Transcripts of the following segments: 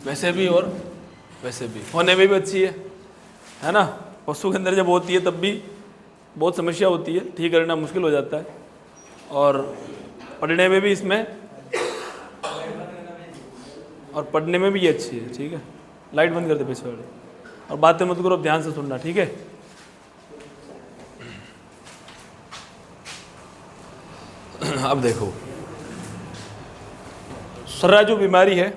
वैसे भी और वैसे भी, होने में भी अच्छी है ना। पशु के अंदर जब होती है तब भी बहुत समस्या होती है, ठीक करना मुश्किल हो जाता है, और पढ़ने में भी इसमें, और पढ़ने में भी ये अच्छी है। ठीक है, लाइट बंद कर दे पीछे वाले, और बातें मत करो, ध्यान से सुनना, ठीक है। अब देखो, सर्रा जो बीमारी है,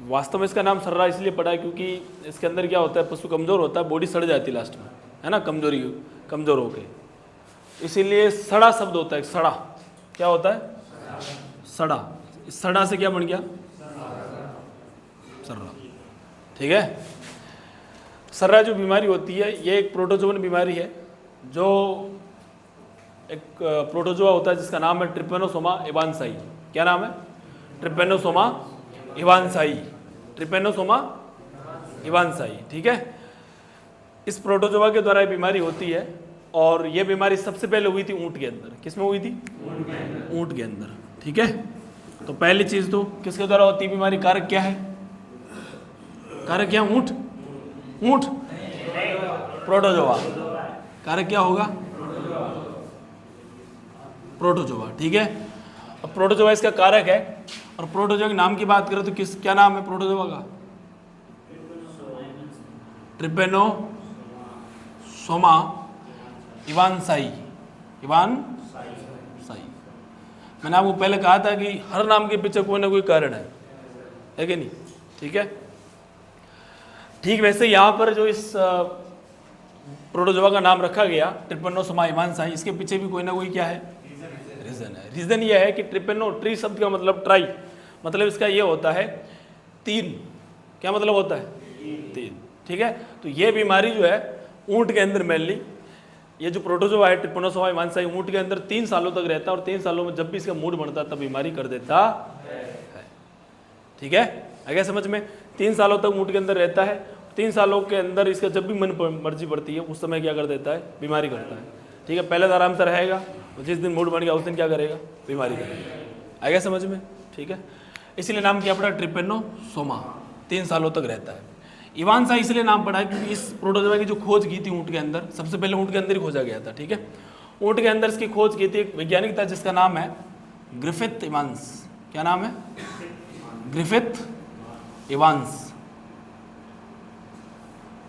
वास्तव में इसका नाम सर्रा इसलिए पड़ा है क्योंकि इसके अंदर क्या होता है, पशु कमज़ोर होता है, बॉडी सड़ जाती है लास्ट में, है ना, कमज़ोर हो गए, इसीलिए सड़ा शब्द होता है। सड़ा क्या होता है, सड़ा, इस सड़ा से क्या बन गया, सर्रा। ठीक है, सर्रा जो बीमारी होती है ये एक प्रोटोजोवन बीमारी है, जो एक प्रोटोजोआ होता है जिसका नाम है ट्रिपेनोसोमा इवांसाई। क्या नाम है, ट्रिपेनोसोमा इवांसाई, ट्रिपेनोसोमा इवांसाई। ठीक है, इस प्रोटोजोआ के द्वारा ये बीमारी होती है, और ये बीमारी सबसे पहले हुई थी ऊंट के अंदर। किसमें हुई थी, ऊंट के अंदर। ठीक है, तो पहली चीज तो किसके द्वारा होती है बीमारी, कारक क्या है, कारक क्या, ऊंट, ऊंट, प्रोटोजोआ, कारक क्या होगा, प्रोटोजोआ। ठीक है, अब प्रोटोजोआ इसका कारक है, और प्रोटोजोआ के नाम की बात करें तो क्या नाम है प्रोटोजोआ का, ट्रिपेनोसोमा इवांसाई, इवांसाई। मैंने आपको पहले कहा था कि हर नाम के पीछे कोई ना कोई कारण है कि नहीं। ठीक है, ठीक वैसे यहाँ पर जो इस प्रोटोजोआ का नाम रखा गया ट्रिपेनोसोमा इवांसाई, इसके पीछे भी कोई ना कोई क्या है, रीजन है। रीजन ये है कि ट्रिपेनो, ट्री शब्द का मतलब ट्राई, मतलब इसका ये होता है तीन। क्या मतलब होता है, तीन। ठीक है, तो ये बीमारी जो है ऊंट के अंदर मेनली, ये जो प्रोटोजोआ है ट्रिपेनोसोमा इवांसाई ऊंट के अंदर 3 सालों तक रहता है, और 3 सालों में जब भी इसका मूड बनता है तब बीमारी कर देता है। ठीक है, आगे समझ में, 3 सालों तक ऊंट के अंदर रहता है, 3 सालों के अंदर इसका जब भी मन मर्जी पड़ती है उस समय क्या कर देता है, बीमारी करता है। ठीक है, पहले तो आराम से रहेगा, जिस दिन मूड बन गया उस दिन क्या करेगा, बीमारी करेगा। आगे समझ में। ठीक है, इसलिए नाम क्या पड़ा, ट्रिपेनोसोमा, 3 सालों तक रहता है। इवांसाई इसलिए नाम पड़ा है क्योंकि इस प्रोटोजोआ की जो खोज की थी ऊंट के अंदर, सबसे पहले ऊंट के अंदर ही खोजा गया था। ठीक है, ऊंट के अंदर इसकी खोज की थी एक वैज्ञानिक था जिसका नाम है ग्रिफिथ इवांस। क्या नाम है, ग्रिफिथ इवांस,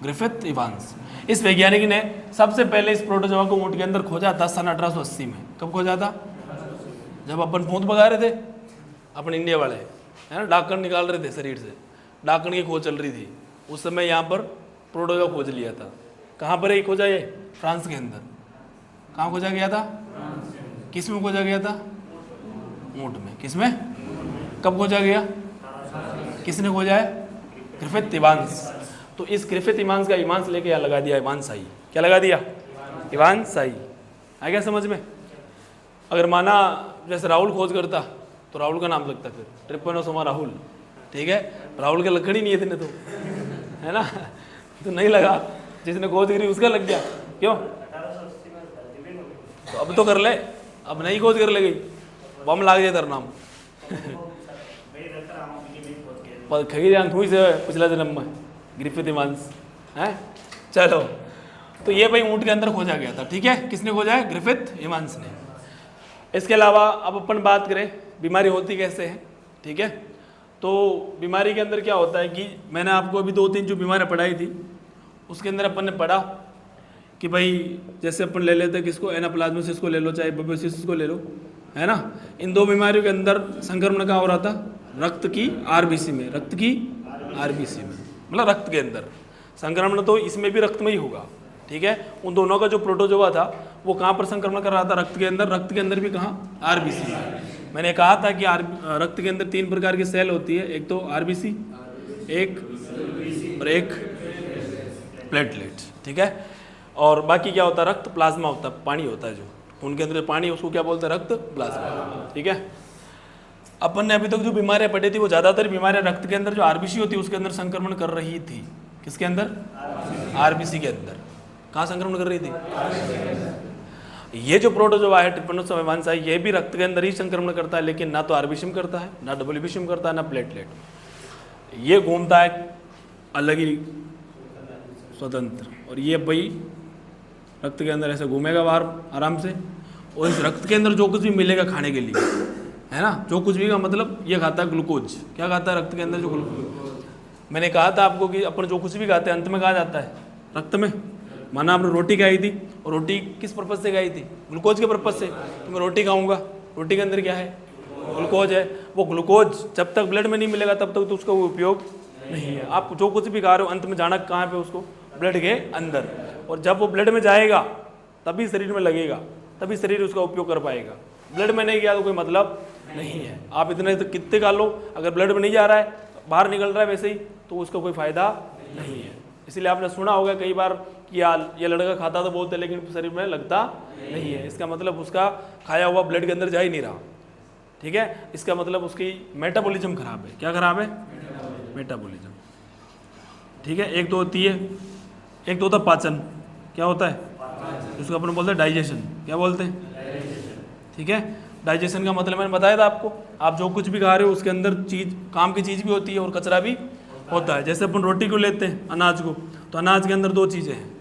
ग्रिफिथ इवांस। इस वैज्ञानिक ने सबसे पहले इस प्रोटोजोआ को ऊंट के अंदर खोजा था सन 1880 में। कब खोजा था, जब अपन भूत भगा रहे थे, अपन इंडिया वाले, है ना, डाकन निकाल रहे थे शरीर से, डाकन की खोज चल रही थी, उस समय यहाँ पर प्रोटोजोआ खोज लिया था। कहाँ पर है खोजा, ये फ्रांस के अंदर। कहाँ खोजा गया था, किस में खोजा गया था, ऊंट में। किस में, कब खोजा गया, किसने खोजा है, ग्रिफिथ इवांस। तो इस ग्रिफिथ इवांस का इवांस लेके यहाँ लगा दिया इवांसाई। क्या लगा दिया, इवांसाई। आ गया समझ में। अगर माना जैसे राहुल खोज करता तो राहुल का नाम लगता, फिर ट्रिपेनोसोमा राहुल। ठीक है, राहुल के लक्षण ही नहीं है इतने, तो है ना, तो नहीं लगा, जिसने खोज करी उसका लग गया। क्यों, तो अब तो कर ले, अब नहीं खोज कर ले गई, बम लाग जाए तेरा नाम। खगीजान हुई से पिछला जन्म में ग्रिफिथ इवांस है। चलो, तो ये भाई ऊंट के अंदर खोजा गया था। ठीक है, किसने खोजा है, ग्रिफिथ इवांस ने। इसके अलावा अब अपन बात करें बीमारी होती कैसे है। ठीक है, तो बीमारी के अंदर क्या होता है कि मैंने आपको अभी 2-3 जो बीमारियाँ पढ़ाई थी उसके अंदर अपन ने पढ़ा कि भाई जैसे अपन ले लेते किसको, एनाप्लाज्मोसिस को ले लो, चाहे बब्यूसिस को ले लो, है ना। इन 2 बीमारियों के अंदर संक्रमण कहाँ हो रहा था, रक्त की आरबीसी में, रक्त की आरबीसी में, मतलब रक्त के अंदर संक्रमण। तो इसमें भी रक्त में ही होगा। ठीक है, उन दोनों का जो प्रोटोजोआ था वो कहाँ पर संक्रमण कर रहा था, रक्त के अंदर। रक्त के अंदर भी कहाँ, आरबीसी में। मैंने कहा था कि रक्त के अंदर 3 प्रकार की सेल होती है, एक तो आरबीसी, एक और एक प्लेटलेट। ठीक है, और बाकी क्या होता है, रक्त प्लाज्मा होता है, पानी होता है जो खून के अंदर पानी, उसको क्या बोलते हैं, रक्त प्लाज्मा। ठीक है, अपन ने अभी तक जो बीमारियां पढ़ी थी वो ज़्यादातर बीमारियां रक्त के अंदर जो आरबीसी होती है उसके अंदर संक्रमण कर रही थी। किसके अंदर, आरबीसी के अंदर। कहाँ संक्रमण कर रही थी, ये जो प्रोटोजोआ है ट्रिपेनोसोमा इवांसाई, ये भी रक्त के अंदर ही संक्रमण करता है, लेकिन ना तो आरबीसी में करता है, ना डब्ल्यूबीसी में करता है, ना प्लेटलेट। ये घूमता है अलग ही स्वतंत्र, और ये भाई रक्त के अंदर ऐसे घूमेगा बाहर आराम से, और इस रक्त के अंदर जो कुछ भी मिलेगा खाने के लिए, है ना, जो कुछ भी का मतलब ये खाता है ग्लूकोज। क्या खाता है रक्त के अंदर? जो ग्लूकोज। मैंने कहा था आपको कि अपन जो कुछ भी खाते हैं अंत में कहा जाता है रक्त में। माना आपने रोटी खाई थी, और रोटी किस पर्पज़ से खाई थी? ग्लूकोज के पर्पज़ से। तो मैं रोटी खाऊंगा, रोटी के अंदर क्या है? ग्लूकोज है। वो ग्लूकोज जब तक ब्लड में नहीं मिलेगा तब तक तो उसका वो उपयोग नहीं है। आप जो कुछ भी खा रहे हो अंत में जाना कहाँ पे? उसको ब्लड के अंदर, और जब वो ब्लड में जाएगा तभी शरीर में लगेगा, तभी शरीर उसका उपयोग कर पाएगा। ब्लड में नहीं गया तो कोई मतलब नहीं है। आप इतने तो कितने खा लो, अगर ब्लड में नहीं जा रहा है, बाहर निकल रहा है वैसे ही, तो उसका कोई फ़ायदा नहीं है। इसलिए आपने सुना होगा कई बार कि यार ये लड़का खाता तो बहुत है लेकिन शरीर में लगता नहीं है। इसका मतलब उसका खाया हुआ ब्लड के अंदर जा ही नहीं रहा, ठीक है। इसका मतलब उसकी मेटाबॉलिज्म खराब है। क्या खराब है? मेटाबॉलिज्म, ठीक है। एक तो होती है, एक तो होता है पाचन। क्या होता है? उसको अपन बोलते हैं डाइजेशन। क्या बोलते हैं? ठीक है। डाइजेशन का मतलब मैंने बताया था आपको, आप जो कुछ भी खा रहे हो उसके अंदर चीज़, काम की चीज़ भी होती है और कचरा भी होता है। जैसे अपन रोटी को लेते हैं, अनाज को, तो अनाज के अंदर दो चीज़ें हैं।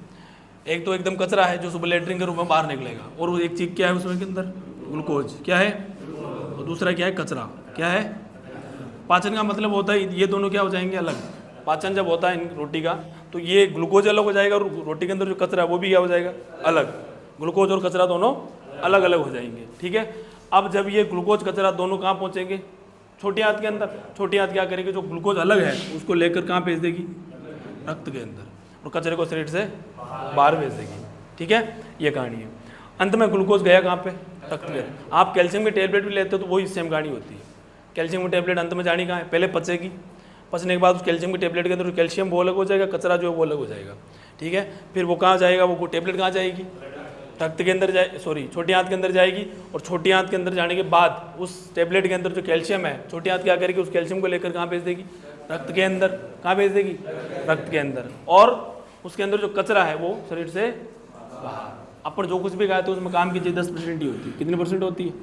एक तो एकदम कचरा है जो सुबह लेटरिन के रूप में बाहर निकलेगा, और एक चीज़ क्या है उसमें के अंदर? ग्लूकोज। क्या है? और दूसरा क्या है? कचरा। क्या है? पाचन का मतलब होता है ये दोनों क्या हो जाएंगे? अलग। पाचन जब होता है इन रोटी का, तो ये ग्लूकोज अलग हो जाएगा, और रोटी के अंदर जो कचरा है वो भी क्या हो जाएगा? अलग। ग्लूकोज और कचरा दोनों अलग अलग हो जाएंगे, ठीक है। अब जब ये ग्लूकोज कचरा दोनों कहाँ पहुँचेंगे? छोटी आंत के अंदर। छोटी आंत क्या करेगी? जो ग्लूकोज अलग है उसको लेकर कहाँ भेज देगी? रक्त के अंदर, और कचरे को शरीर से बाहर भेज देगी, ठीक है। ये कहानी है। अंत में ग्लूकोज गया कहाँ पे? रक्त में। आप कैल्शियम की टेबलेट भी लेते हो तो वही सेम कहानी होती है। कैल्शियम की टेबलेट अंत में जानी कहाँ है? पहले पचेगी, पचने के बाद उस कैल्शियम की टेबलेट के अंदर कैल्शियम वो अलग हो जाएगा, कचरा जो है वो अलग हो जाएगा, ठीक है। फिर वो कहाँ जाएगा? वो टेबलेट कहाँ जाएगी? रक्त के अंदर जाए, सॉरी छोटी आंत के अंदर जाएगी, और छोटी आंत के अंदर जाने के बाद उस टेबलेट के अंदर जो कैल्शियम है, छोटी आंत क्या करेगी? उस कैल्शियम को लेकर कहाँ भेज देगी? रक्त के अंदर। कहाँ भेज देगी? रक्त के अंदर। और उसके अंदर जो कचरा है वो शरीर से बाहर। अपन जो कुछ भी खाते हैं उसमें काम की चीज़ 10% ही होती है। कितनी परसेंट होती है?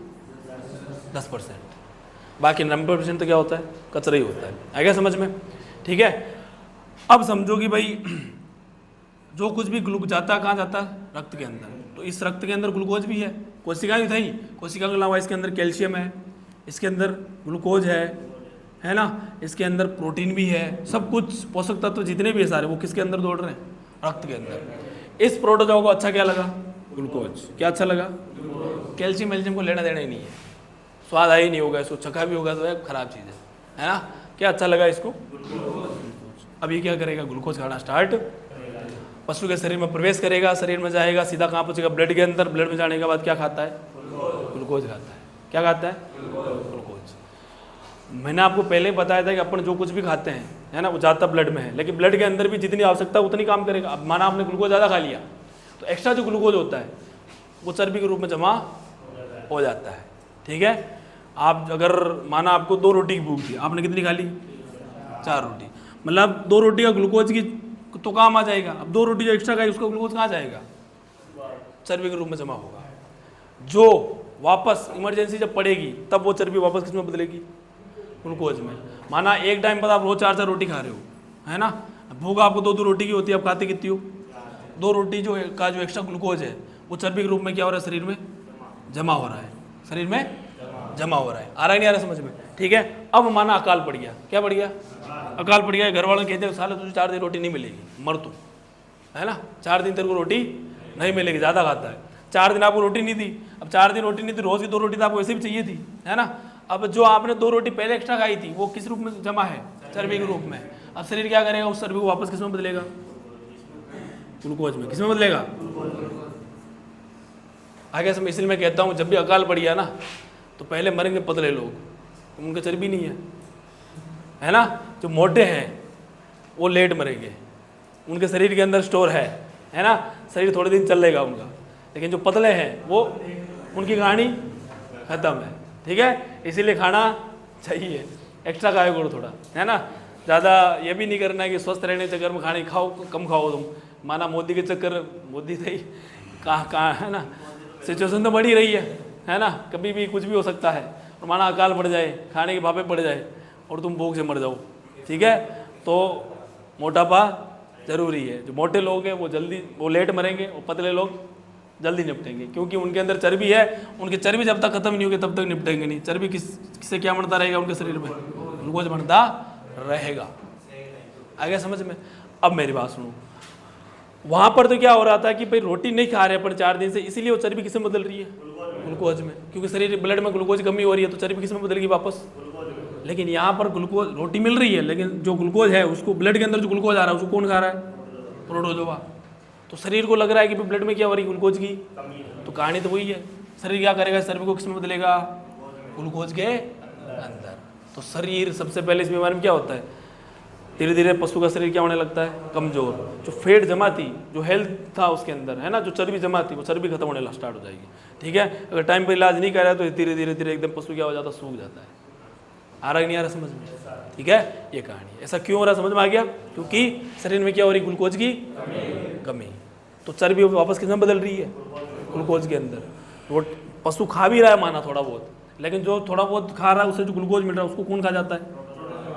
10%। बाकी 90% तो क्या होता है? कचरा ही होता है। आ गया समझ में? ठीक है। अब समझो कि भाई जो कुछ भी ग्लूकोज जाता है कहाँ जाता है? रक्त के अंदर। तो इस रक्त के अंदर ग्लूकोज भी है, कोशिका नहीं थी, कोशिका के अलावा इसके अंदर कैल्शियम है, इसके अंदर ग्लूकोज है ना, इसके अंदर प्रोटीन भी है, सब कुछ पोषक तत्व जितने भी है सारे वो किसके अंदर दौड़ रहे हैं? रक्त के अंदर। इस प्रोटोजोआ को अच्छा क्या लगा? ग्लूकोज। क्या अच्छा लगा? कैल्शियम वेल्शियम को लेना देना ही नहीं है, स्वाद आ ही नहीं होगा, इसको चखा भी होगा तो खराब चीज़ है ना। क्या अच्छा लगा इसको? अब ये क्या करेगा? ग्लूकोज खाना स्टार्ट, पशु के शरीर में प्रवेश करेगा, शरीर में जाएगा, सीधा कहाँ पहुँचेगा? ब्लड के अंदर। ब्लड में जाने के बाद क्या खाता है? ग्लूकोज खाता है। क्या खाता है? ग्लूकोज। मैंने आपको पहले बताया था कि अपन जो कुछ भी खाते हैं, है ना, वो जाता ब्लड में है, लेकिन ब्लड के अंदर भी जितनी आवश्यकता है उतनी काम करेगा। अब माना आपने ग्लूकोज ज़्यादा खा लिया तो एक्स्ट्रा जो ग्लूकोज होता है वो चर्बी के रूप में जमा हो जाता है, ठीक है। आप अगर माना आपको 2 रोटी की भूख थी, आपने कितनी खा ली? 4 रोटी। मतलब 2 रोटी का ग्लूकोज की तो काम आ जाएगा। अब 2 रोटी जो एक्स्ट्रा खाई उसका ग्लूकोज कहाँ जाएगा? चर्बी के रूप में जमा होगा, जो वापस इमरजेंसी जब पड़ेगी तब वो चर्बी वापस किस में बदलेगी? ग्लूकोज में। माना एक टाइम पर आप रोज 4-4 रोटी खा रहे हो, है ना, भूख आपको 2-2 रोटी की होती है, आप खाते कितनी हो? 2 रोटी जो का जो एक्स्ट्रा ग्लूकोज है वो चर्बी के रूप में क्या हो रहा है? शरीर में जमा हो रहा है, शरीर में जमा हो रहा है। आ रहा है नहीं आ रहा समझ में? ठीक है। अब माना अकाल पड़ गया। क्या पड़ गया? अकाल पड़ गया। घर वालों कहते हैं साले तुझे 4 दिन रोटी नहीं मिलेगी, मर तू, है ना, 4 दिन तेरे को रोटी नहीं मिलेगी, ज़्यादा खाता है। 4 दिन आपको रोटी नहीं दी। अब 4 दिन रोटी नहीं थी, रोज़ की 2 रोटी तो आपको वैसे भी चाहिए थी, है ना। अब जो आपने 2 रोटी पहले एक्स्ट्रा खाई थी वो किस रूप में जमा है? चर्बी के रूप में। अब शरीर क्या करेगा? उस चर्बी को वापस किस में बदलेगा? ग्लूकोज में। किस में बदलेगा? आगे समय। इसलिए मैं कहता हूँ जब भी अकाल पड़ गया ना तो पहले मरेंगे पतले लोग, उनका चर्बी नहीं है ना। जो मोटे हैं वो लेट मरेंगे, उनके शरीर के अंदर स्टोर है ना, शरीर थोड़े दिन चल लेगा उनका। लेकिन जो पतले हैं वो, उनकी कहानी खत्म है, ठीक है। इसीलिए खाना चाहिए, एक्स्ट्रा खाया करो थोड़ा, है ना। ज़्यादा ये भी नहीं करना है कि स्वस्थ रहने के चक्कर में खाने खाओ, कम खाओ तुम। माना मोदी के चक्कर, मोदी थे कहाँ है ना, सिचुएशन तो बढ़ी रही है ना, कभी भी कुछ भी हो सकता है। और माना अकाल पड़ जाए, खाने के भापे पड़ जाए और तुम भूख से मर जाओ, ठीक है। तो मोटापा ज़रूरी है। जो मोटे लोग हैं वो लेट मरेंगे, और पतले लोग जल्दी निपटेंगे, क्योंकि उनके अंदर चर्बी है। उनकी चर्बी जब तक खत्म नहीं होगी तब तक निपटेंगे नहीं। चर्बी किससे क्या बनता रहेगा उनके शरीर में? ग्लूकोज बनता रहेगा। आ गया समझ में? अब मेरी बात सुनो, वहाँ पर तो क्या हो रहा था कि भाई रोटी नहीं खा रहे अपन 4 दिन से, इसीलिए वो चर्बी किसमें बदल रही है? ग्लूकोज में, क्योंकि शरीर ब्लड में ग्लूकोज कमी हो रही है, तो चर्बी किसमें बदलेगी वापस? लेकिन यहाँ पर ग्लूकोज, रोटी मिल रही है लेकिन जो ग्लूकोज है उसको, ब्लड के अंदर जो ग्लूकोज आ रहा है उसको कौन खा रहा है? प्रोटोजोआ। तो शरीर को लग रहा है कि ब्लड में क्या हो रही है? ग्लूकोज की। तो कहानी तो वही है। शरीर क्या करेगा? चर्बी को किसमें बदलेगा? ग्लूकोज के अंदर। तो शरीर सबसे पहले इस बीमारी में क्या होता है? धीरे धीरे पशु का शरीर क्या होने लगता है? कमजोर। जो फैट जमा थी, जो हेल्थ था उसके अंदर, है ना, जो चर्बी जमा थी, वो चर्बी खत्म होने स्टार्ट हो जाएगी। ठीक है। अगर टाइम पर इलाज नहीं कर रहा है तो धीरे धीरे धीरे एकदम पशु क्या हो जाता है? सूख जाता है। आ रहा नहीं आ रहा समझ में? ठीक है, ये कहानी। ऐसा क्यों हो रहा समझ में आ गया? क्योंकि शरीर में क्या हो रही? ग्लूकोज की कमी। तो चर्बी वापस किसमें बदल रही है? ग्लूकोज के अंदर। वो पशु खा भी रहा है माना थोड़ा बहुत, लेकिन जो थोड़ा बहुत खा रहा है उससे जो ग्लूकोज मिल रहा है उसको कौन खा जाता है?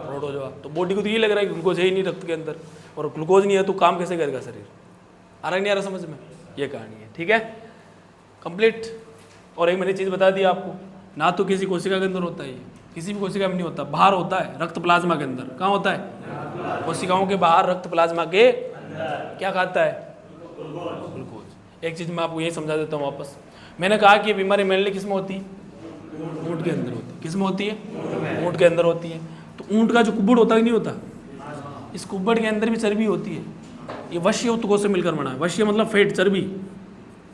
प्रोटोजोआ। तो बॉडी को तो ये लग रहा है कि ग्लूकोज है ही नहीं रक्त के अंदर, और ग्लूकोज नहीं है तो काम कैसे करेगा शरीर? आ रहा नहीं आ रहा समझ में? ये कहानी है। ठीक है, कंप्लीट। और एक मैंने चीज़ बता दी आपको, ना तो किसी कोशिका के अंदर होता है, किसी भी कोशिका में नहीं होता, बाहर होता है, रक्त प्लाज्मा के अंदर। कहाँ होता है? कोशिकाओं के बाहर रक्त प्लाज्मा के क्या खाता है? ग्लूकोज। एक चीज़ मैं आपको यही समझा देता हूँ वापस। मैंने कहा कि ये बीमारी मेनली किस में होती है? ऊँट के अंदर होती है। किस में होती है? ऊँट के अंदर होती है। तो ऊँट का जो कुब्बड़ होता है नहीं होता, इस कुब्बड़ के अंदर भी चर्बी होती है। ये वश्य ऊतकों से मिलकर बना है। वश्य मतलब फेट, चर्बी।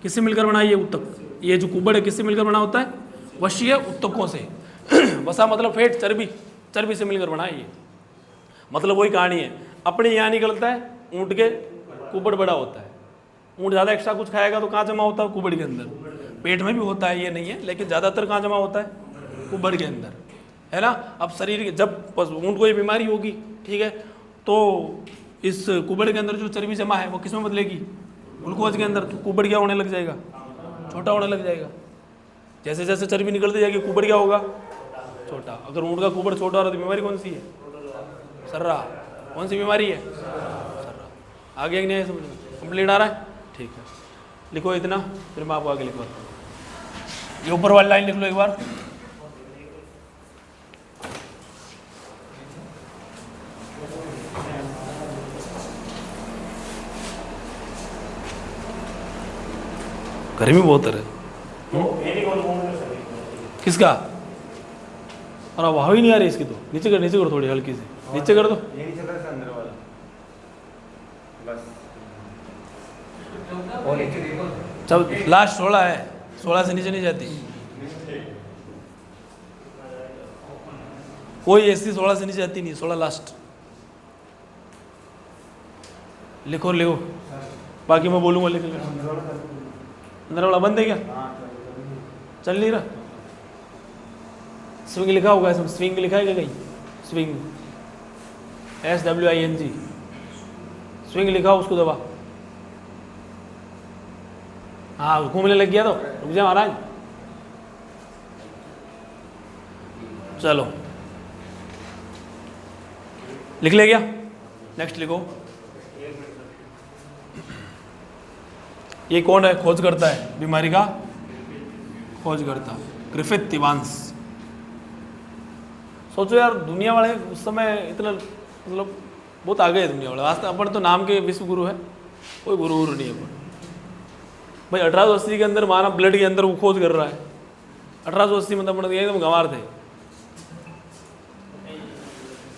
किससे मिलकर बना है ये ऊतक? ये जो कुब्बड़ है किससे मिलकर बना होता है? वश्य ऊतकों से। वसा मतलब फेट, चर्बी, चर्बी से मिलकर बना है ये। मतलब वही कहानी है। अपने यहाँ निकलता है, ऊँट के कुब्बड़ बड़ा होता है। ऊँट ज़्यादा एक्स्ट्रा कुछ खाएगा तो कहाँ जमा होता है? कुब्बड़ के अंदर। पेट में भी होता है, ये नहीं है, लेकिन ज़्यादातर कहाँ जमा होता है? कुब्बड़ के अंदर, है ना। अब शरीर जब ऊँट को ये बीमारी होगी, ठीक है, तो इस कुब्बड़ के अंदर जो चर्बी जमा है वो किस में बदलेगी? ग्लूकोज के अंदर। तो कुब्बड़ क्या होने लग जाएगा? छोटा होने लग जाएगा। जैसे जैसे चर्बी निकलती जाएगी कुब्बड़ क्या होगा? छोटा। अगर ऊँट का कुब्बड़ छोटा हो रहा है तो बीमारी कौन सी है? सर्रा। कौन सी बीमारी है? सर्रा। आगे नहीं है समझ में? कंप्लीट आ रहा है? ठीक है, लिखो इतना, फिर मैं आपको आगे लिखवाता हूँ। ये ऊपर वाली लाइन लिख लो एक बार। गर्मी बहुत है। किसका? और अब हवा ही नहीं आ रही इसकी। तो नीचे कर थोड़ी हल्की सी, नीचे कर दो। सब लास्ट 16 है, 16 से नीचे नहीं जाती कोई ऐसी। 16 से नीचे जाती नहीं, 16 लास्ट। लिखो लिखो, बाकी मैं बोलूँगा। लिख लो। अंदर वाला बंद है क्या? चल नहीं रहा। स्विंग लिखा होगा इसमें, स्विंग लिखा है क्या कहीं? स्विंग, SWING, स्विंग लिखा, उसको दबा। हाँ, घूमने लग गया तो रुक जा महाराज। चलो लिख ले गया। नेक्स्ट लिखो। ये कौन है? खोज करता है बीमारी का, खोज करता ग्रिफिथ इवांस। सोचो यार, दुनिया वाले उस समय इतना, मतलब बहुत आगे है दुनिया वाले। वास्तव अपन तो नाम के विश्व गुरु है, कोई गुरु नहीं है अपन। भाई 1880 के अंदर मानव ब्लड के अंदर वो खोज कर रहा है। 1880 मतलब एकदम गंवार थे।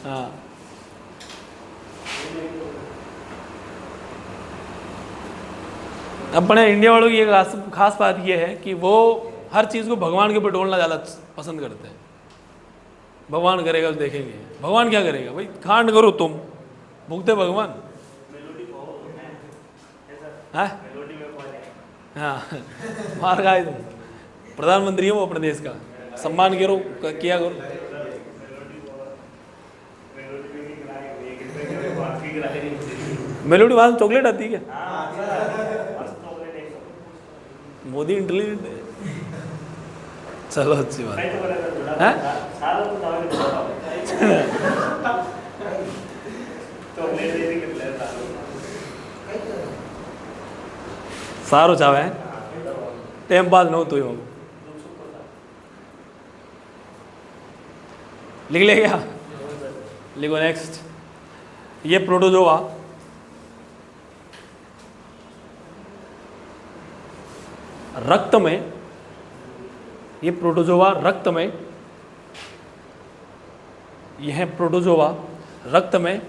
हाँ, अपने इंडिया वालों की एक खास बात यह है कि वो हर चीज़ को भगवान के ऊपर डोलना ज़्यादा पसंद करते हैं। भगवान करेगा तो देखेंगे। भगवान क्या करेगा भाई? कांड करो तुम, भुगते भगवान। हाँ हाँ, मार खाए तुम। प्रधानमंत्री हो अपने देश का, सम्मान करो, किया करो। मेलोडी वहाँ चॉकलेट आती है क्या? मोदी इंटेलिजेंट है। चलो अच्छी बात है। सारो चावे टाइम पास न तो लिख ले क्या? लिखो नेक्स्ट। ये प्रोटोजोआ रक्त में, ये प्रोटोजोआ रक्त में, यह प्रोटोजोआ रक्त में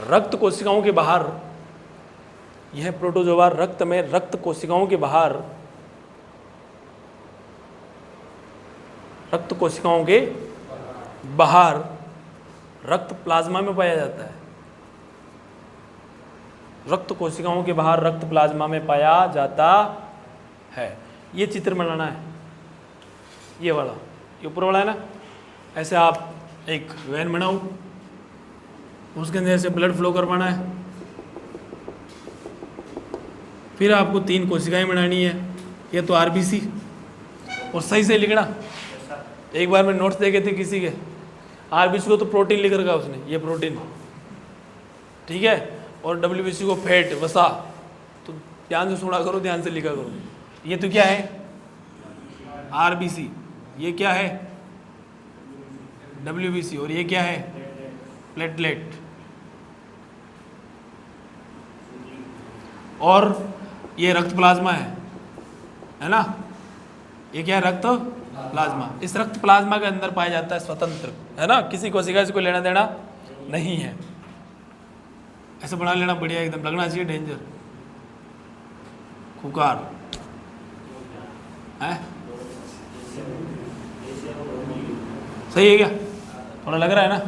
रक्त कोशिकाओं के बाहर, यह प्रोटोजोआ रक्त में रक्त कोशिकाओं के बाहर, रक्त कोशिकाओं के बाहर रक्त प्लाज्मा में पाया जाता है। रक्त कोशिकाओं के बाहर रक्त प्लाज्मा में पाया जाता है। ये चित्र बनाना है, ये वाला, ये ऊपर वाला है ना। ऐसे आप एक वैन बनाओ, उसके अंदर से ब्लड फ्लो करवाना है। फिर आपको 3 कोशिकाएं बनानी है। ये तो आरबीसी, और सही से लिखना। एक बार मैं नोट्स देखे थे किसी के, आरबीसी को तो प्रोटीन लिख रखा उसने, ये प्रोटीन, ठीक है, और डब्ल्यूबीसी को फैट, वसा। तो ध्यान से सुना करो, ध्यान से लिखा करो। ये तो क्या है? आरबीसी। ये क्या है? डब्ल्यूबीसी। और ये क्या है? प्लेटलेट। और ये रक्त प्लाज्मा है ना? ये क्या है? रक्त प्लाज्मा। इस रक्त प्लाज्मा के अंदर पाया जाता है स्वतंत्र, है ना, किसी कोशिका से कोई लेना देना नहीं है। ऐसे बना लेना, बढ़िया एकदम लगना चाहिए डेंजर, खुकार है। सही है क्या? थोड़ा लग रहा है ना?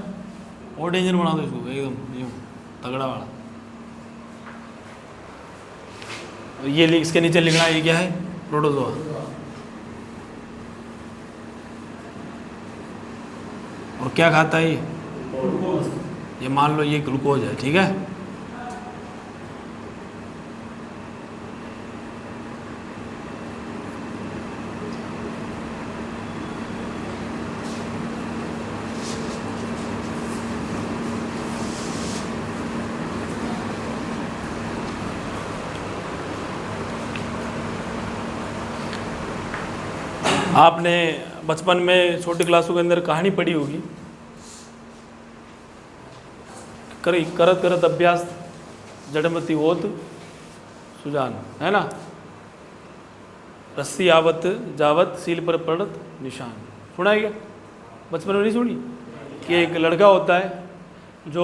और डेंजर बना दो इसको एकदम यूं तगड़ा वाला। ये इसके नीचे लिखना, ये क्या है? प्रोटोजोआ। और क्या खाता है ये मान लो ये ग्लूकोज है, ठीक है। आपने बचपन में छोटी क्लासों के अंदर कहानी पढ़ी होगी, करत करत अभ्यास जड़मती होत सुजान, है ना। रस्सी आवत जावत सील पर पड़त निशान। सुना है क्या? बचपन में नहीं सुनी? कि एक लड़का होता है जो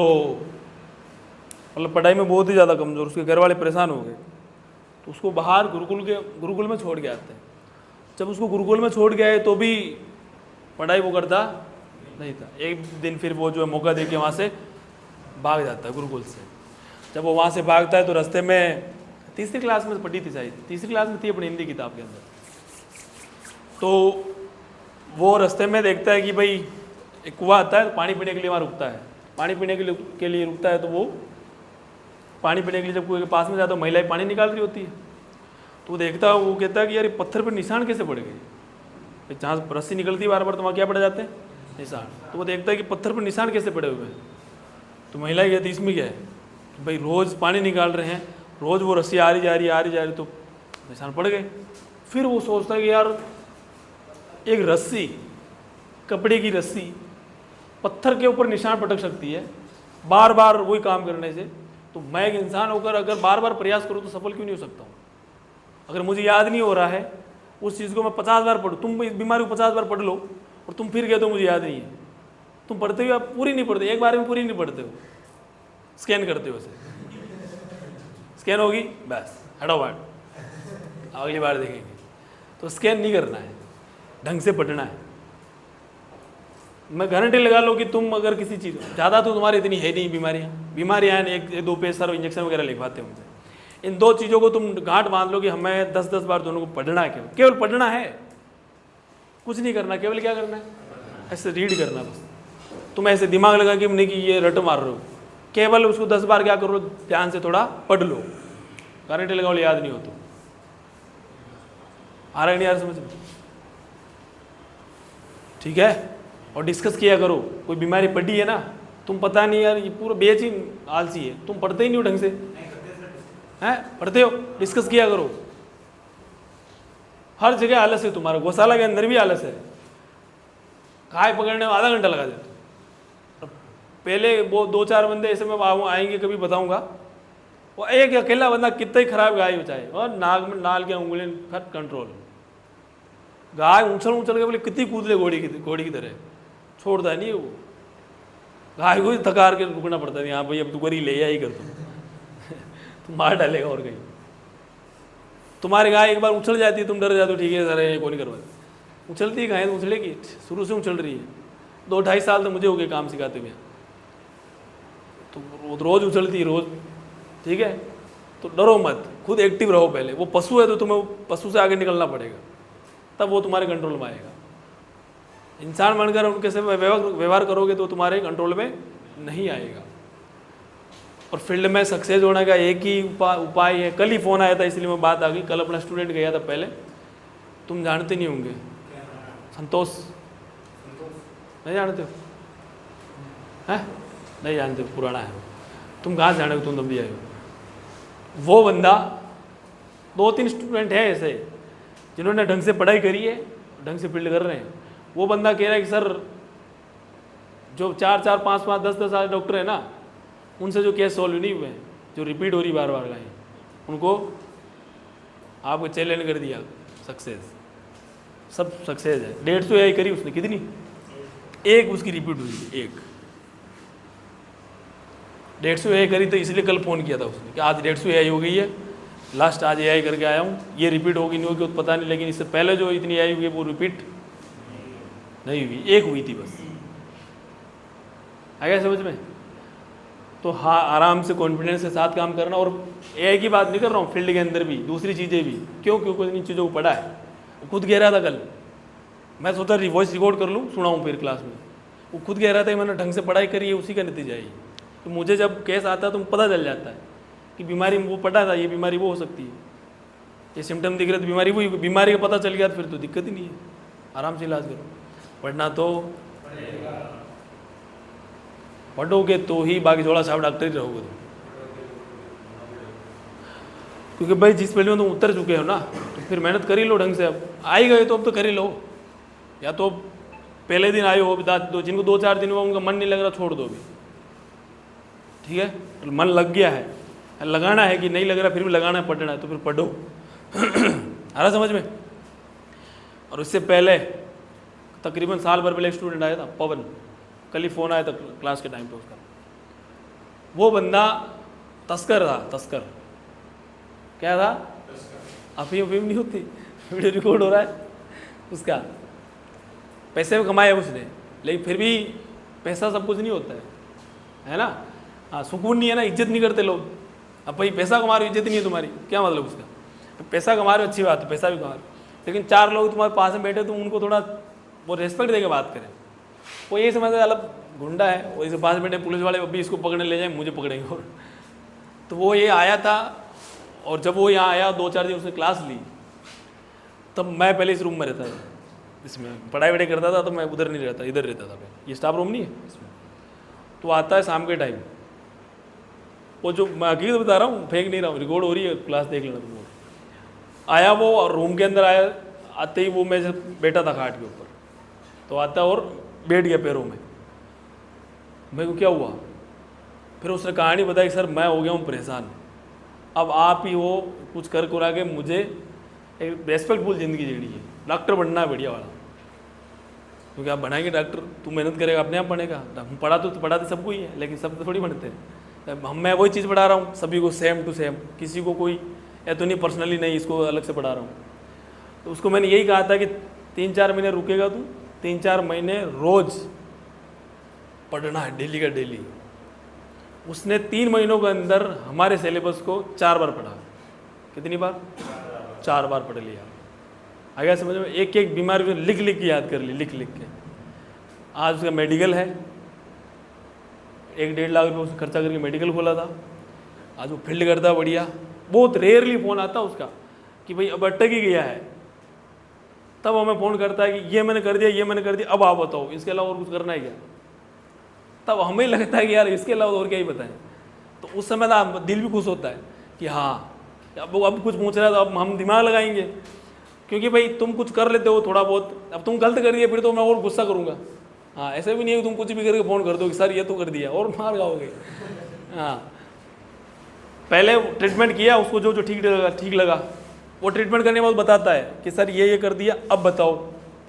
मतलब पढ़ाई में बहुत ही ज़्यादा कमज़ोर, उसके घर वाले परेशान हो गए, तो उसको बाहर गुरुकुल में छोड़ के आते हैं। जब उसको गुरुकुल में छोड़ के आए तो भी पढ़ाई वो करता नहीं था। एक दिन फिर वो जो है मौका दे के वहाँ से भाग जाता है गुरुकुल से। जब वो वहाँ से भागता है तो रास्ते में, तीसरी क्लास में पढ़ी थी शायद, तीसरी क्लास में थी अपनी हिंदी किताब के अंदर, तो वो रास्ते में देखता है कि भाई एक कुआं आता है, पानी पीने के लिए वहाँ रुकता है। पानी पीने के लिए रुकता है, तो वो पानी पीने के लिए जब कुएं के पास में जाता है, महिलाएं पानी निकाल रही होती है, तो वो देखता है, वो कहता है कि यार ये पत्थर पर निशान कैसे पड़ गए? जहाँ रस्सी निकलती है बार बार तो वहाँ क्या पड़ जाते हैं? निशान। तो वो देखता है कि पत्थर पर निशान कैसे पड़े हुए हैं। तो महिलाएं कहती इसमें क्या है कि भाई रोज़ पानी निकाल रहे हैं, रोज़ वो रस्सी आ रही जा रही तो निशान पड़ गए। फिर वो सोचता है कि यार एक रस्सी, कपड़े की रस्सी पत्थर के ऊपर निशान पटक सकती है बार बार वही काम करने से, तो मैं एक इंसान होकर अगर बार बार प्रयास करूँ तो सफल क्यों नहीं हो सकता हूँ? अगर मुझे याद नहीं हो रहा है उस चीज़ को मैं 50 बार पढ़ूँ, तुम इस बीमारी को 50 बार पढ़ लो और तुम फिर कह दो मुझे याद नहीं है। तुम पढ़ते हो, आप पूरी नहीं पढ़ते, एक बार में पूरी नहीं पढ़ते हो, स्कैन करते हो उसे, स्कैन होगी बस हटाओ बात, अगली बार देखेंगे। तो स्कैन नहीं करना है, ढंग से पढ़ना है। मैं गारंटी लगा लो कि तुम अगर किसी चीज़, ज़्यादा तो तुम्हारी इतनी है नहीं बीमारियाँ हैं, एक दो पेशर इंजेक्शन वगैरह लिखवाते हैं उनसे। इन दो चीज़ों को तुम गांठ बांध लो कि हमें 10-10 बार दोनों को पढ़ना है, केवल पढ़ना है, कुछ नहीं करना। केवल क्या करना है? ऐसे रीड करना बस। तुम ऐसे दिमाग लगा कि नहीं कि ये रट मार रहे हो, केवल उसको 10 बार क्या करो, ध्यान से थोड़ा पढ़ लो, गारंटी लगाओ याद नहीं हो तो। आ रहा है नहीं यार समझ में? ठीक है। और डिस्कस किया करो, कोई बीमारी पड़ी है ना, तुम पता नहीं यार ये पूरा बेच ही आलसी है, तुम पढ़ते ही नहीं हो ढंग से, हैं? पढ़ते हो, डिस्कस किया करो, हर जगह आलस है तुम्हारा, गौशाला के अंदर भी आलस है। गाय पकड़ने में आधा घंटा लगा देते हो। पहले वो 2-4 बंदे ऐसे में आएंगे, कभी बताऊंगा, वो एक अकेला बंदा कितना ही खराब गाय हो चाहे, और नाक में नाल के उंगली फट कंट्रोल। गाय उछल उछल के बोले कितनी कूद ले घोड़ी की तरह, छोड़ता नहीं वो। गाय को थकार के रुकना पड़ता है, यहाँ भाई अब तू करी ले ही कर तुम मार डालेगा और कहीं। तुम्हारी गाय एक बार उछल जाती है, तुम डर जाते हो, ठीक है सर ये को नहीं करवा, उछलती गाय तो उछलेगी, शुरू से उछल रही है। 2-2.5 साल तो मुझे हो गए काम सिखाते हुए, तो रोज उछलती रोज, ठीक है। तो डरो मत, खुद एक्टिव रहो। पहले वो पशु है तो तुम्हें पशु से आगे निकलना पड़ेगा, तब वो तुम्हारे कंट्रोल में आएगा। इंसान बनकर उनके से व्यवहार करोगे तो तुम्हारे कंट्रोल में नहीं आएगा। और फील्ड में सक्सेस होने का एक ही उपाय है। कल ही फ़ोन आया था इसलिए मैं बात आ गई। कल अपना स्टूडेंट गया था, पहले तुम जानते नहीं होंगे, संतोष, नहीं जानते हो? हैं? नहीं जानते, पुराना है। तुम कहाँ से जाने, तुम तब भी आए हो। वो बंदा, 2-3 स्टूडेंट हैं ऐसे जिन्होंने ढंग से पढ़ाई करी है, ढंग से फील्ड कर रहे हैं। वो बंदा कह रहा है कि सर जो 4-4, 5-5, 10-10 साल डॉक्टर है ना, उनसे जो केस सॉल्व नहीं हुए हैं, जो रिपीट हो रही बार बार गाय, उनको आपको चैलेंज कर दिया, सक्सेस, सब सक्सेस है। 150 AI करी उसने, कितनी? एक उसकी रिपीट हुई, एक 150 AI करी। तो इसलिए कल फ़ोन किया था उसने कि आज 150 AI हो गई है, लास्ट आज AI करके आया हूँ। ये रिपीट होगी नहीं होगी तो पता नहीं, लेकिन इससे पहले जो इतनी AI हुई वो रिपीट नहीं हुई, एक हुई थी बस। आ गया समझ में? तो हाँ, आराम से कॉन्फिडेंस के साथ काम करना। और AI की बात नहीं कर रहा हूँ, फील्ड के अंदर भी दूसरी चीज़ें भी। क्यों? क्योंकि इन चीज़ों को पढ़ा है। वो खुद कह रहा था कल, मैं सोचा वॉइस रिकॉर्ड कर लूँ, सुनाऊँ फिर क्लास में। वो खुद कह रहा था मैंने ढंग से पढ़ाई करी है, उसी का नतीजा है। तो मुझे जब केस आता है तो पता चल जाता है कि बीमारी वो पढ़ा था, ये बीमारी वो हो सकती है, ये सिम्टम दिख रहे तो बीमारी वही, बीमारी का पता चल गया तो फिर तो दिक्कत ही नहीं है। आराम से इलाज करो। पढ़ना तो पढ़ोगे तो ही बाकी जोड़ा साहब डॉक्टर ही रहोगे तुम। क्योंकि भाई जिस फील्ड में तुम उतर चुके हो ना, तो फिर मेहनत कर ही लो ढंग से। अब आ ही गए तो अब तो कर ही लो। या तो पहले दिन आए हो, जिनको 2-4 दिन हुआ उनका मन नहीं लग रहा, छोड़ दो अभी, ठीक है। तो मन लग गया है, लगाना है कि नहीं लग रहा, फिर भी लगाना है, पढ़ना है तो फिर पढ़ो। आ रहा समझ में? और उससे पहले तकरीबन साल भर पहले एक स्टूडेंट आया था, पवन, कल ही फ़ोन आया था क्लास के टाइम पे उसका। वो बंदा तस्कर था, तस्कर। क्या था? अफीम नहीं होती, वीडियो रिकॉर्ड हो रहा है उसका। पैसे में कमाया उसने, लेकिन फिर भी पैसा सब कुछ नहीं होता है ना। हाँ, सुकून नहीं है ना, इज्जत नहीं करते लोग। अब भाई पैसा कमा रहे हो, इज्जत नहीं है तुम्हारी, क्या मतलब उसका? तो पैसा कमा रहे हो अच्छी बात है, पैसा भी कमा रहे हो, लेकिन 4 लोग तुम्हारे पास में बैठे, तुम उनको थोड़ा वो रेस्पेक्ट दे के बात करें। वो यही समझता है अलग गुंडा है, वो इसे पास बैठे पुलिस वाले अभी इसको पकड़ने ले जाए, मुझे पकड़ेंगे। और तो वो ये आया था, और जब वो यहाँ आया 2-4 दिन उसने क्लास ली, तब मैं पहले इस रूम में रहता था, इसमें पढ़ाई वढ़ाई करता था। तो मैं उधर नहीं रहता, इधर रहता था मैं, ये स्टाफ रूम नहीं है इसमें। तो आता है शाम के टाइम, वो जो मैं हकीकत बता रहा हूँ, फेंक नहीं रहा हूँ, रिकॉर्ड हो रही है, क्लास देख लेना तुम। आया वो और रूम के अंदर आया, आते ही वो मैं बैठा था खाट के ऊपर, तो आता और बैठ गया पैरों में। मेरे को क्या हुआ? फिर उसने कहानी बताई, सर मैं हो गया हूँ परेशान, अब आप ही हो कुछ कर कुरा के मुझे एक रेस्पेक्टफुल ज़िंदगी जीनी है, डॉक्टर बनना है बढ़िया वाला। क्योंकि आप बनाएंगे डॉक्टर, तू मेहनत करेगा अपने आप बनेगा। हम पढ़ाते सबको ही है, लेकिन सब थोड़ी बनते हैं। मैं वही चीज़ पढ़ा रहा हूँ सभी को, सेम टू सेम, किसी को कोई या तो नहीं पर्सनली नहीं, इसको अलग से पढ़ा रहा हूँ। तो उसको मैंने यही कहा था कि 3-4 महीने रुकेगा तू, 3-4 महीने रोज़ पढ़ना है, डेली का डेली। उसने 3 महीनों के अंदर हमारे सिलेबस को 4 बार पढ़ा। कितनी बार? 4 बार पढ़ लिया। आ गया समझ में? एक एक बीमारी लिख लिख के याद कर ली, लिख लिख के। आज उसका मेडिकल है, 1-1.5 लाख रुपये उसने खर्चा करके मेडिकल खोला था। आज वो फील्ड करता बढ़िया। बहुत रेयरली फ़ोन आता उसका कि भाई अब अटक ही गया है, तब हमें फ़ोन करता है कि ये मैंने कर दिया, ये मैंने कर दिया, अब आप बताओ इसके अलावा और कुछ करना है क्या? तब हमें लगता है कि यार इसके अलावा और क्या ही बताएं। तो उस समय ना दिल भी खुश होता है कि हाँ अब कुछ पूछ रहा है तो अब हम दिमाग लगाएंगे। क्योंकि भाई तुम कुछ कर लेते हो थोड़ा बहुत, अब तुम गलत कर दिए फिर तो मैं और गुस्सा करूँगा। हाँ, ऐसा भी नहीं है कि तुम कुछ भी करके फ़ोन कर दो कि सर ये तो कर दिया और मार खाओगे। हाँ, पहले ट्रीटमेंट किया, उसको जो जो ठीक लगा वो ट्रीटमेंट करने के बाद बताता है कि सर ये कर दिया, अब बताओ।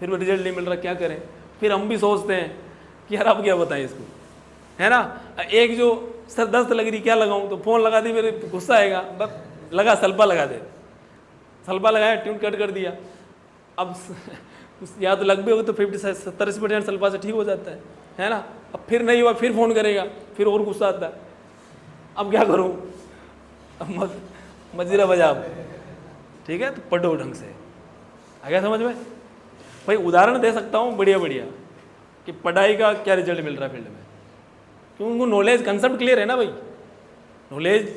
फिर वो रिजल्ट नहीं मिल रहा, क्या करें? फिर हम भी सोचते हैं कि यार अब क्या बताएं इसको, है ना। एक जो सर दस्त लग रही, क्या लगाऊं, तो फ़ोन लगा दी, मेरे गुस्सा आएगा, बस लगा सल्फा लगा दे, सल्फा लगाया, ट्यून कट कर दिया। अब या तो लग भी होगा तो 50-70% सल्फा से ठीक हो जाता है ना। अब फिर नहीं हुआ, फिर फ़ोन करेगा, फिर और गुस्सा आता है, अब क्या करूँ, अब मजीरा बजा अब। ठीक है, तो पढ़ो ढंग से, आ गया समझ में? भाई उदाहरण दे सकता हूँ बढ़िया बढ़िया कि पढ़ाई का क्या रिजल्ट मिल रहा है फील्ड में, क्योंकि उनको नॉलेज, कंसेप्ट क्लियर है ना भाई। नॉलेज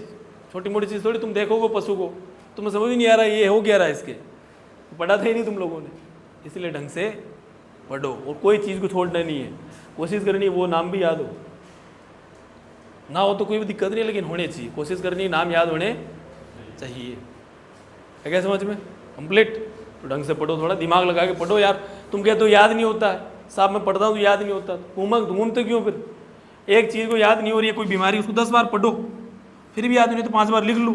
छोटी मोटी चीज़ थोड़ी, तुम देखोगे पशु को तुम्हें समझ ही नहीं आ रहा ये हो क्या रहा है इसके, पढ़ा था ही नहीं तुम लोगों ने। इसलिए ढंग से पढ़ो और कोई चीज़ को छोड़ना नहीं है, कोशिश करनी है वो नाम भी याद हो, ना हो तो कोई भी दिक्कत नहीं, लेकिन होने चाहिए, कोशिश करनी है नाम याद होने चाहिए। है क्या समझ में? कंप्लीट। तो ढंग से पढ़ो, थोड़ा दिमाग लगा के पढ़ो यार। तुम कहते हो याद नहीं होता है, साहब मैं पढ़ता हूँ तो याद नहीं होता, घूमते क्यों फिर? एक चीज़ को याद नहीं हो रही है, कोई बीमारी, उसको 10 बार पढ़ो, फिर भी याद नहीं तो 5 बार लिख लो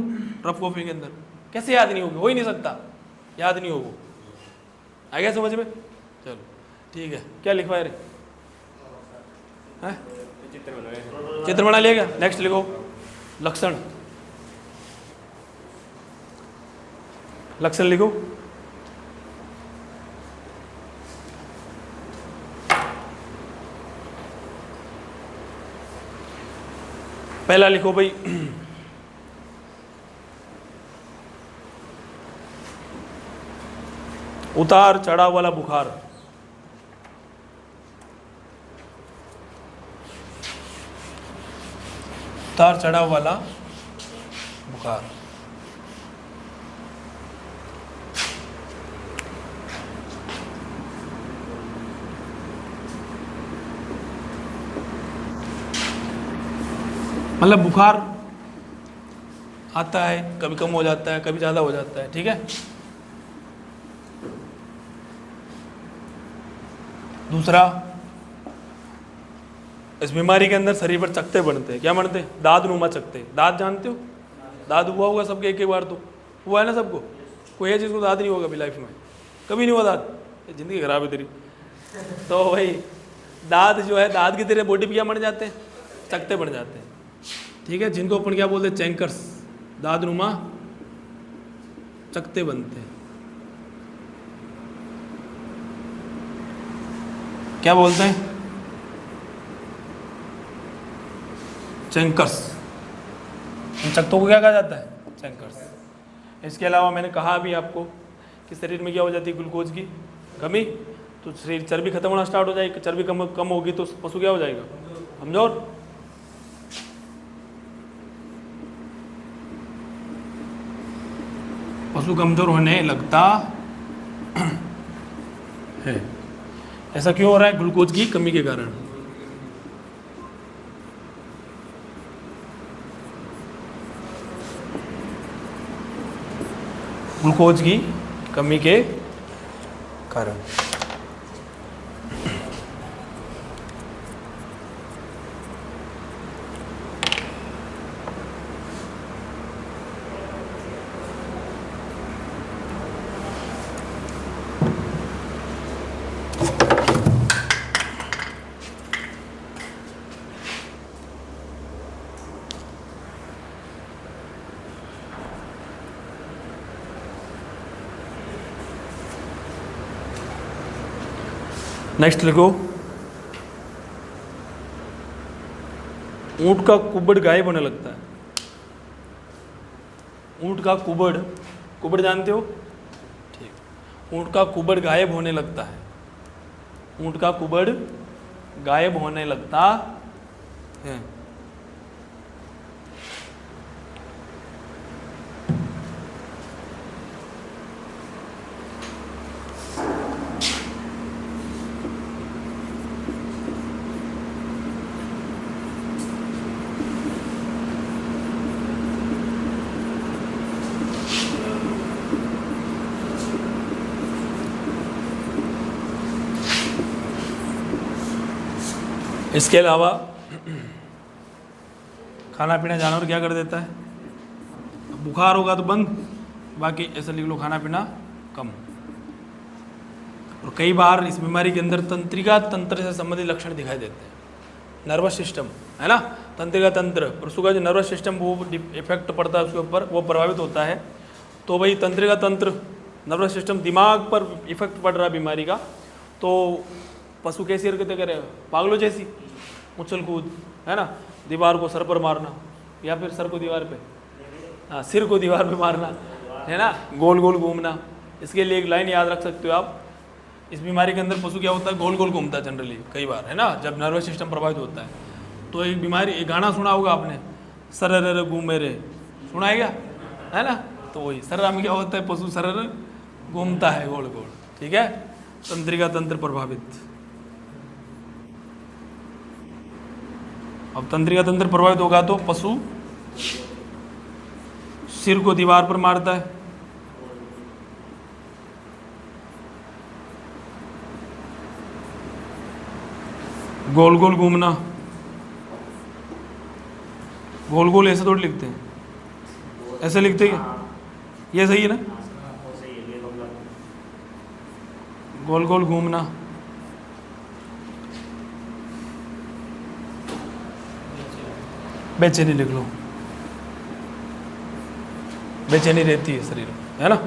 रफ कॉपी के अंदर। कैसे याद नहीं होगी? हो ही नहीं सकता, याद नहीं होगा। आ गया समझ में? चलो ठीक है, क्या लिखवाए रे? हैं? चित्र बना लिया क्या? नेक्स्ट लिखो लक्षण। लक्षण लिखो। पहला लिखो भाई, उतार चढ़ाव वाला बुखार। उतार चढ़ाव वाला बुखार। मतलब बुखार आता है, कभी कम हो जाता है, कभी ज़्यादा हो जाता है। ठीक है। दूसरा, इस बीमारी के अंदर शरीर पर चकते बनते हैं। क्या बनते हैं? दाद नुमा चकते। दाद जानते हो? दाद हुआ होगा सबके, एक बार तो हुआ है ना सबको। कोई है जिसको दाद नहीं होगा अभी लाइफ में? कभी नहीं हुआ दाद? जिंदगी खराब है तेरी। तो भाई दाद जो है, दाद की तेरे बॉडी पे क्या बन जाते हैं? चकते बन जाते हैं। ठीक है, जिनको अपन क्या बोलते हैं? चैंकर्स। दाद नुमा चकते बनते हैं। क्या बोलते हैं? चैंकर्स। इन चकतों को क्या कहा जाता है? चैंकर्स। इसके अलावा मैंने कहा भी आपको कि शरीर में क्या हो जाती है? ग्लूकोज की कमी, तो शरीर चर्बी खत्म होना स्टार्ट हो जाएगी। चर्बी कम होगी तो पशु क्या हो जाएगा? कमजोर। पशु कमजोर होने लगता है। ऐसा क्यों हो रहा है? ग्लूकोज की कमी के कारण। ग्लूकोज की कमी के कारण। नेक्स्ट लिखो, ऊंट का कुबड़ गायब होने लगता है। ऊंट का कुबड़, कुबड़ जानते हो? ठीक। ऊंट का कुबड़ गायब होने लगता है। ऊंट का कुबड़ गायब होने लगता है। इसके अलावा खाना पीना जानवर क्या कर देता है? बुखार होगा तो बंद, बाकी ऐसा लिख लो खाना पीना कम। और कई बार इस बीमारी के अंदर तंत्रिका तंत्र से संबंधित लक्षण दिखाई देते हैं। नर्वस सिस्टम है ना, तंत्रिका तंत्र, और उसका जो नर्वस सिस्टम वो इफेक्ट पड़ता है उसके ऊपर, वो प्रभावित होता है। तो भाई तंत्रिका तंत्र, नर्वस सिस्टम, दिमाग पर इफेक्ट पड़ रहा है बीमारी का, तो पशु कैसी हरकतें करे? पागलों जैसी, उछल कूद है ना, दीवार को सर पर मारना, या फिर सर को दीवार पे, हाँ सिर को दीवार पे मारना है ना, गोल गोल घूमना। इसके लिए एक लाइन याद रख सकते हो आप, इस बीमारी के अंदर पशु क्या होता है? गोल गोल घूमता है जनरली, कई बार है ना, जब नर्वस सिस्टम प्रभावित होता है। तो एक बीमारी, एक गाना सुना होगा आपने, सरर घूमे रे, सुना है क्या? है ना, तो वही सररा में क्या होता है? पशु सरर घूमता है गोल गोल, ठीक है, तंत्रिका तंत्र प्रभावित। अब तंत्रिका तंत्र प्रभावित होगा तो पशु सिर को दीवार पर मारता है, गोल गोल घूमना, गोल गोल ऐसे थोड़ी लिखते हैं, ऐसे लिखते हैं क्या? ये सही है ना, गोल गोल घूमना, बेचैनी लिख लो, बेचैनी रहती है शरीर में, है ना।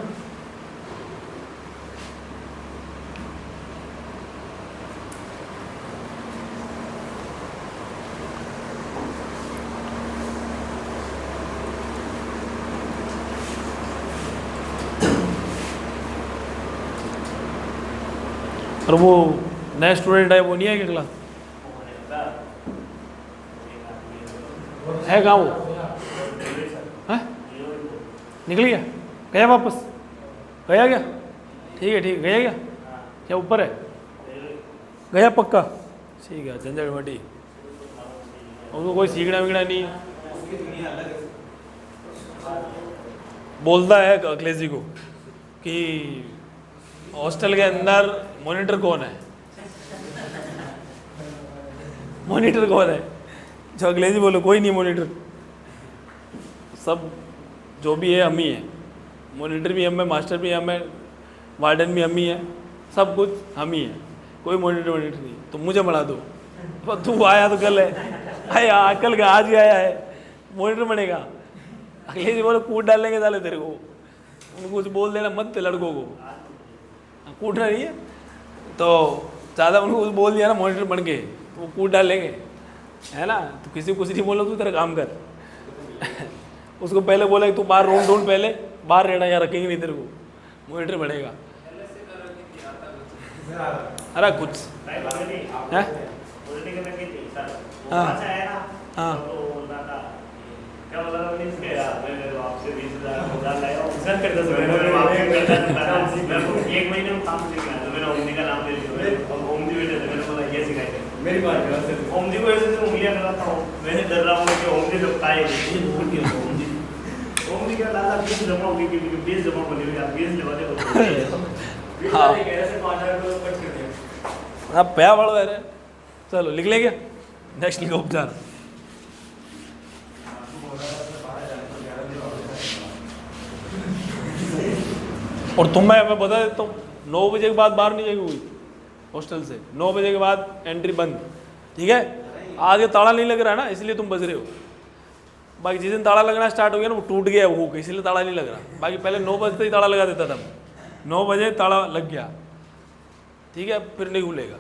और वो नया स्टूडेंट है, वो नहीं है क्या क्लास? है कहाँ वो? है निकल गया, गया वापस, गया क्या? ठीक है, ठीक है, गया क्या? क्या ऊपर है? गया पक्का, ठीक है, झंझट मटी, उसको कोई सीखना वीखना नहीं है। बोलता है अखिलेश जी को कि हॉस्टल के अंदर मॉनिटर कौन है? मॉनिटर कौन है? जो अखिलेश जी बोलो कोई नहीं मॉनिटर, सब जो भी है हम ही है, मॉनिटर भी हम है, मास्टर भी हम है, वार्डन भी हम ही है, सब कुछ हम ही है, कोई मॉनिटर नहीं। तो मुझे बढ़ा दो, तू आया तो कल है, आया कल का आज ही आया है, मॉनिटर बनेगा। अखिलेश जी बोलो कूट डालेंगे साले तेरे को, उनको कुछ बोल देना मत लड़कों को, कूटना नहीं है तो ज़्यादा उनको कुछ बोल दिया ना मॉनिटर बन के, तो वो कूट डालेंगे, है ना। तो किसी को कुछ नहीं बोलो, तू तेरा काम कर। उसको पहले बोला कि तू बाहर रूम ढूंढ, पहले बाहर रहना, यहाँ रखेंगे नहीं तेरे को, मॉनिटर बढ़ेगा। अरे कुछ है, हाँ हाँ मेरी बात ओम जी को ऐसे उंगलियां लगाता हूँ, मैंने डर रहा हूँ कि ओम जी जब पाए ओम जी क्या लाला 20 जमा होगी, 20 जमा होने में आप 20 जमा दे। हाँ ऐसे पार्टनर को कट कर दिया, आप पया बढ़ रहे। चलो लिख लेंगे, नेक्स्ट लिखो उपचार। और तुम मैं बता देता हूँ, 9 बजे के बाद बाहर नहीं जाएगी कोई हॉस्टल से, 9 बजे के बाद एंट्री बंद, ठीक है। आगे ताला नहीं लग रहा है ना, इसलिए तुम बच रहे हो। बाकी जिस दिन ताला लगना स्टार्ट हो गया ना, वो टूट गया वो, इसलिए ताला नहीं लग रहा। बाकी पहले 9 बजे ही ताला लगा देता था, 9 बजे ताला लग गया, ठीक है, फिर नहीं खुलेगा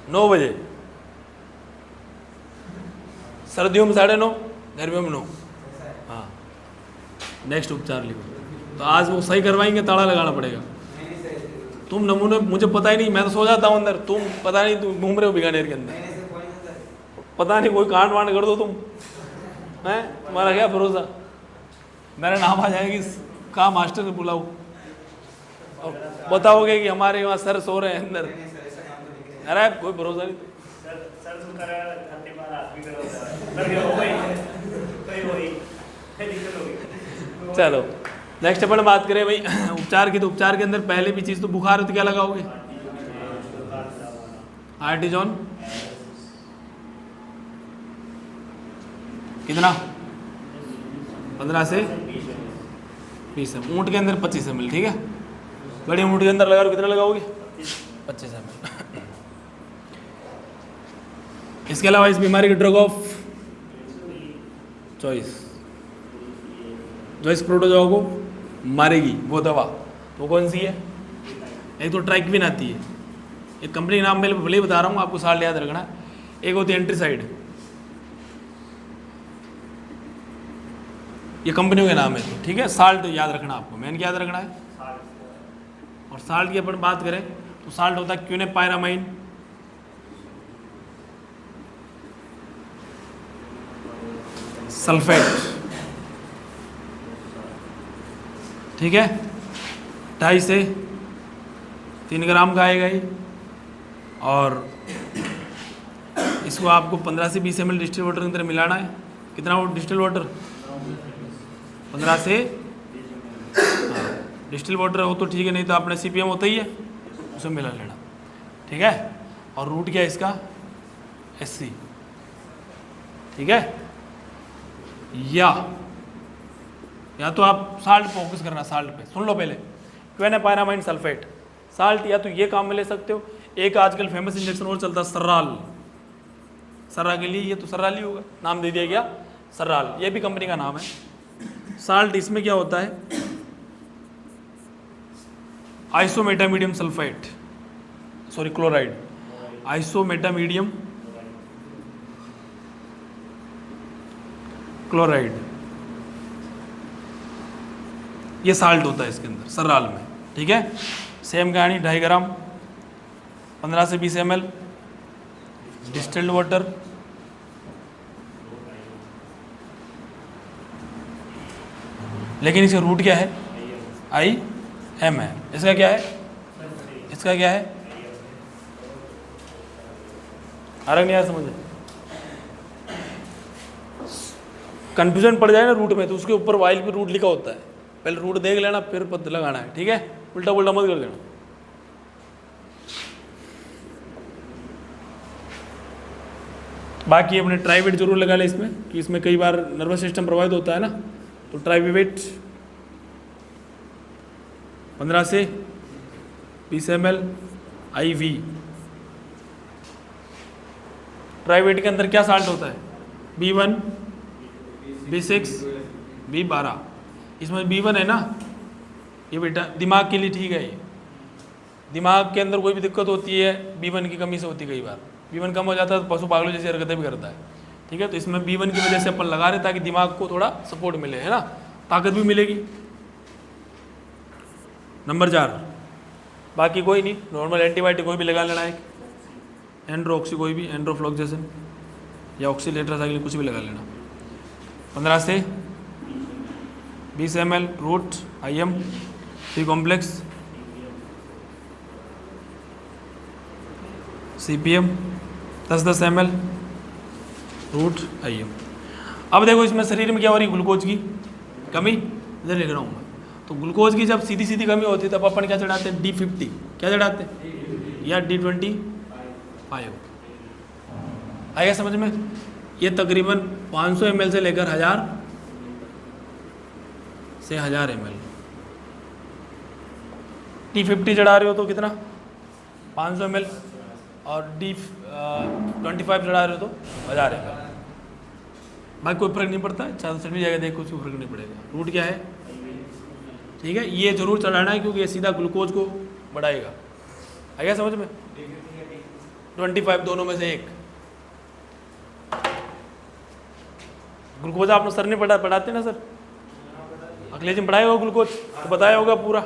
9 बजे। सर्दियों में 9:30, गर्मियों में 9। हाँ नेक्स्ट उपचार लिखो। तो आज वो सही करवाएंगे, ताला लगाना पड़ेगा। तुम नमूने, मुझे पता ही नहीं, मैं तो सो जाता हूँ अंदर, तुम पता नहीं तुम घूम रहे हो बीकानेर के अंदर, पता नहीं कोई कांड वांड कर दो तुम, हैं, तुम्हारा क्या भरोसा। मेरा नाम आ जाएगी, कहाँ मास्टर से बुलाओ और बताओगे कि हमारे वहाँ सर सो रहे हैं अंदर। अरे कोई भरोसा नहीं। चलो नेक्स्ट अपन बात करें भाई उपचार की। तो उपचार के अंदर पहले भी चीज़ तो बुखार है तो क्या लगाओगे? आर्टिजोन कितना 15 से 20 ml। ऊँट के अंदर 25 ml, ठीक है। बड़े ऊँट के अंदर लगा लो, कितना लगाओगे 25 ml। इसके अलावा इस बीमारी की ड्रग ऑफ चॉइस, जो इस प्रोटोजोआ को मारेगी वो दवा, वो कौन सी है? एक तो ट्राइक्विन आती है, एक कंपनी नाम मैं भले ही बता रहा हूँ, आपको साल याद रखना है। एक होती है एंट्रीसाइड, ये कंपनियों के नाम है, तो ठीक है। साल्ट याद रखना आपको, मैंने क्या याद रखना है। और साल्ट की अपन बात करें तो साल्ट होता है क्यूनेपायरामाइन, सल्फेट, ठीक है। 2.5 से 3 ग्राम का आएगा ये। और इसको आपको 15 से 20 ml डिस्टिल वाटर के अंदर मिलाना है। कितना वो डिस्टिल वाटर? 15 से, डिस्टिल वाटर हो तो ठीक है, नहीं तो अपने CPM होता ही है, उसमें मिला लेना, ठीक है। और रूट क्या है इसका? SC, ठीक है। या तो आप साल्ट फोकस करना, साल्ट पे सुन लो पहले, क्वेनापायरामाइन सल्फेट साल्ट, या तो ये काम में ले सकते हो। एक आजकल फेमस इंजेक्शन और चलता है सर्राल, सर्रा के लिए, ये तो सर्राल ही होगा, नाम दे दिया गया सर्राल, ये भी कंपनी का नाम है। साल्ट, इसमें क्या होता है? आइसोमेटामीडियम सल्फेट, सॉरी क्लोराइड, आइसोमेटामीडियम क्लोराइड, ये साल्ट होता है इसके अंदर सर्राल में, ठीक है। सेम कहानी, 2.5 ग्राम 15 से 20 ml डिस्टिल्ड वाटर, लेकिन इसका रूट क्या है? IM है। इसका क्या है? इसका क्या है? आ रहा नहीं आया समझ? कंफ्यूजन पड़ जाए ना रूट में, तो उसके ऊपर वाइल भी रूट लिखा होता है, पहले रूट देख लेना फिर पद लगाना है, ठीक है। उल्टा पुल्टा मत कर देना। बाकी अपने ट्राइवेट जरूर लगा ले इसमें, कि इसमें कई बार नर्वस सिस्टम प्रभावित होता है ना, तो ट्राइवेट 15 से 20 ml IV। ट्राइवेट के अंदर क्या साल्ट होता है? B1, B6, B12। इसमें B1 है ना, ये बेटा दिमाग के लिए ठीक है। ये दिमाग के अंदर कोई भी दिक्कत होती है B1 की कमी से होती है, कई बार B1 कम हो जाता है तो पशु पागलों जैसी हरकतें भी करता है, ठीक है। तो इसमें B1 की वजह से अपन लगा रहे ताकि दिमाग को थोड़ा सपोर्ट मिले, है ना, ताकत भी मिलेगी। नंबर 4, बाकी कोई नहीं, नॉर्मल एंटीबायोटिक कोई भी लगा लेना है, एंड्रोक्सी कोई भी, एंड्रोफ्लॉक्सेसिन या ऑक्सीलेट्रासाइक्लिन कुछ भी लगा लेना। 15 से 20 ml route IM, C complex, CPM 10-10 ml route IM। अब देखो इसमें शरीर में क्या हो रही है? ग्लूकोज की कमी, इधर लिख रहा हूँ मैं। तो ग्लूकोज की जब सीधी सीधी कमी होती है तब अपन क्या चढ़ाते हैं? D50, क्या चढ़ाते हैं? या D25। आएगा समझ में? ये तकरीबन 500 ml से लेकर 1000 से 1000 ml। D50 चढ़ा रहे हो तो कितना? 500 ml, और D25 चढ़ा रहे हो तो 1000 ml। बाकी कोई फर्क नहीं पड़ता है, 400 भी जाएगा, देख कुछ फर्क नहीं पड़ेगा। रूट क्या है? ठीक है, ये जरूर चढ़ाना है क्योंकि ये सीधा ग्लूकोज को बढ़ाएगा। आएगा समझ में? 25 दोनों में से एक। ग्लूकोज आपने सर ने पढ़ाते ना सर, अगले दिन पढ़ाया होगा ग्लूकोज, तो बताया होगा पूरा।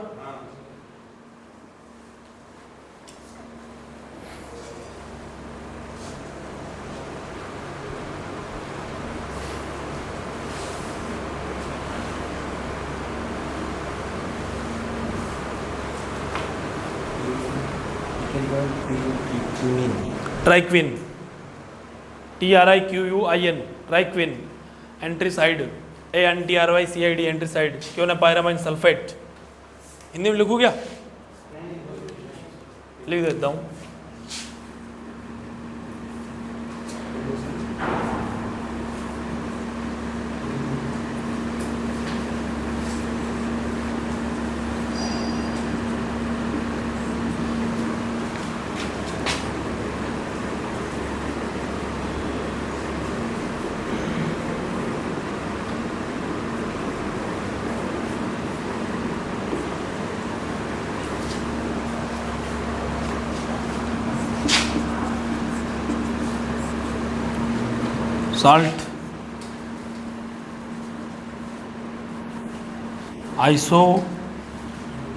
ट्राइक्विन, TRIQUIN, ट्राइक्विन, एंट्रीसाइड, ANTRYCID, एंट्रीसाइड, क्योनापायरामाइन सल्फेट। हिंदी में लिखूँ क्या? लिख देता हूँ। साल्ट, आइसो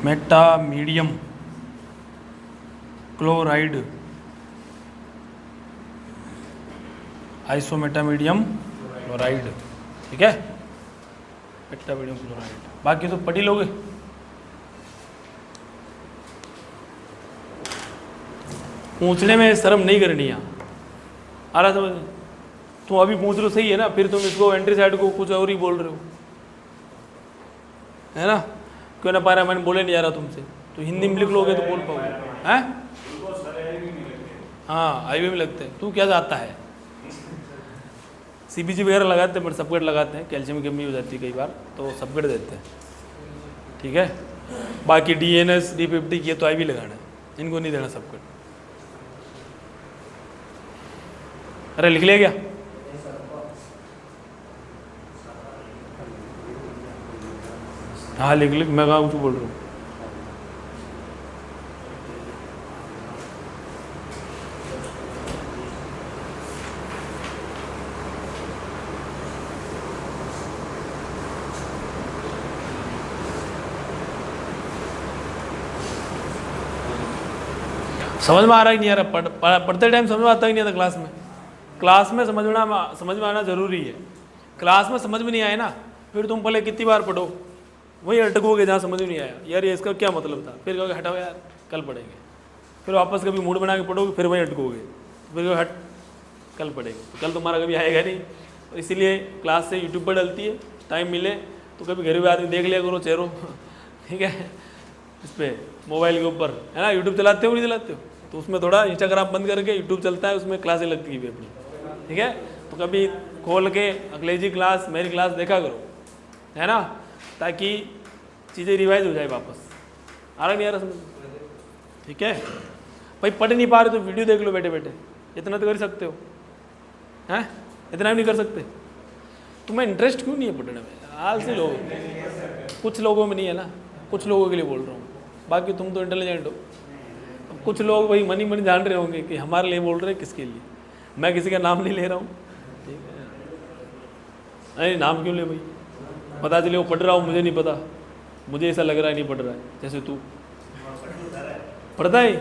मेटामीडियम क्लोराइड, आइसोमेटामीडियम क्लोराइड, ठीक है, मेटामीडियम क्लोराइड। बाकी तो पढ़ ही लोगे। पूछने में शर्म नहीं करनी है, आ रहा समझ? तुम अभी पूछ रहे हो सही है ना, फिर तुम इसको एंट्री साइड को कुछ और ही बोल रहे हो, है ना? क्यों ना पा रहा, मैंने बोले नहीं जा रहा तुमसे, तो हिंदी में लिख लोगे तो बोल पाओगे, हैं? हाँ हाईवे में लगते हैं। तू क्या चाहता है? CBG वगैरह लगाते हैं, बट सबकट लगाते हैं, कैल्शियम की कमी हो जाती है कई बार, तो सबकट देते हैं, ठीक है। बाकी DNS D50 ये तो IV लगाना है, इनको नहीं देना सबकट। अरे लिख लिया क्या? हाँ लिख लिख, मैं कहाँ कुछ बोल रहा हूँ। समझ में आ रहा ही नहीं आ रहा, पढ़ते टाइम समझ में आता ही नहीं था क्लास में। क्लास में समझ में आना जरूरी है। क्लास में समझ में नहीं आया ना, फिर तुम पहले कितनी बार पढ़ो, वही अटकोगे जहाँ समझ में नहीं आया, यार ये इसका क्या मतलब था, फिर कहोगे हटाओ यार कल पढ़ेंगे, फिर वापस कभी मूड बना के पढ़ोगे, फिर वहीं अटकोगे, फिर कहोगे हट कल पढ़ेंगे, तो कल तुम्हारा कभी आएगा नहीं। तो इसीलिए क्लास से यूट्यूब पर डलती है, टाइम मिले तो कभी घर में आदमी देख लिया करो चेहरों, ठीक है, इस पर मोबाइल के ऊपर, है ना? यूट्यूब चलाते हो नहीं चलाते हो? तो उसमें थोड़ा इंस्टाग्राम बंद करके यूट्यूब चलता है, उसमें क्लासें लगती है अपनी, ठीक है। तो कभी खोल के अंग्रेजी क्लास, मेरी क्लास देखा करो, है ना, ताकि चीज़ें रिवाइज हो जाए वापस। आ रहा नहीं आ रहा समझ? ठीक है भाई, पढ़ नहीं पा रहे तो वीडियो देख लो बैठे बैठे, इतना तो कर सकते हो, हैं? इतना भी नहीं कर सकते? तुम्हें इंटरेस्ट क्यों नहीं है पढ़ने में? आलसी लोग, कुछ लोगों में नहीं है ना, कुछ लोगों के लिए बोल रहा हूँ, बाकी तुम तो इंटेलिजेंट हो। अब कुछ लोग भाई मनी मनी जान रहे होंगे कि हमारे लिए बोल रहे हैं, किसके लिए? मैं किसी का नाम नहीं ले रहा हूँ, ठीक है? अरे नाम क्यों ले भाई, पता चले वो पढ़ रहा हूँ, मुझे नहीं पता, मुझे ऐसा लग रहा है नहीं पढ़ रहा है, जैसे तू पढ़ता है कि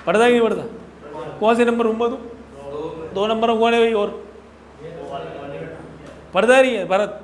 नहीं पढ़ता? कौन से नंबर रूम तू? 2 नंबर में कौन है भाई? और पढ़ता नहीं है भरत?